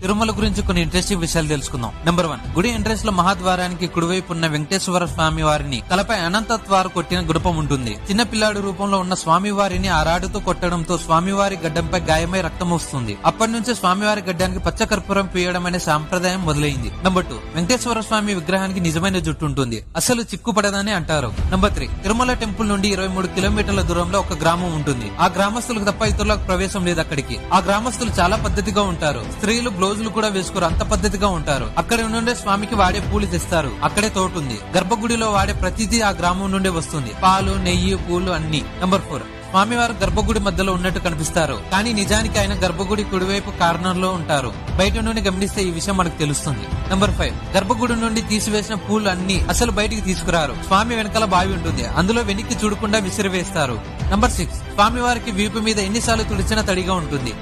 తిరుమల గురించి కొన్ని ఇంట్రెస్టింగ్ విషయాలు తెలుసుకుందాం. నెంబర్ 1, గుడి ఎంట్రెన్స్ లో మహాద్వారానికి కుడివైపు ఉన్న వెంకటేశ్వర స్వామి వారిని తలపై అనంతత్వారు కొట్టిన గుణపం ఉంటుంది. చిన్న పిల్లాడి రూపంలో ఉన్న స్వామి వారిని ఆ రాడుతో కొట్టడంతో స్వామివారి గడ్డంపై గాయమై రక్తం వస్తుంది. అప్పటి నుంచి స్వామివారి గడ్డానికి పచ్చ కర్పూరం పీయడం అనే సాంప్రదాయం మొదలైంది. నెంబర్ 2, వెంకటేశ్వర స్వామి విగ్రహానికి నిజమైన జుట్టు ఉంటుంది, అసలు చిక్కుపడదని అంటారు. నెంబర్ 3, తిరుమల టెంపుల్ నుండి 23 కిలోమీటర్ల దూరంలో ఒక గ్రామం ఉంటుంది. ఆ గ్రామస్తులకు తప్ప ఇతరులకు ప్రవేశం లేదు అక్కడికి. ఆ గ్రామస్తులు చాలా పద్ధతిగా ఉంటారు. స్త్రీలు బ్లౌజులు కూడా వేసుకోరు, అంత పద్ధతిగా ఉంటారు. అక్కడి నుండే స్వామికి వాడే పూలు తెస్తారు. అక్కడే తోటుంది. గర్భగుడిలో వాడే ప్రతిదీ ఆ గ్రామం నుండే వస్తుంది. పాలు, నెయ్యి, పూలు అన్ని. నెంబర్ 4, స్వామివారు గర్భగుడి మధ్యలో ఉన్నట్టు కనిపిస్తారు, కానీ నిజానికి ఆయన గర్భగుడి కుడివైపు కార్నర్ లో ఉంటారు. బయట నుండి గమనిస్తే ఈ విషయం మనకు తెలుస్తుంది. నెంబర్ 5, గర్భగుడి నుండి తీసివేసిన పూలు అన్ని అసలు బయటికి తీసుకురారు. స్వామి వెనకాల బావి ఉంటుంది, అందులో వెనక్కి చూడకుండా విసిరివేస్తారు. నెంబర్ 6, స్వామివారికి వీపు మీద ఎన్నిసార్లు తుడిచినా తడిగా ఉంటుంది.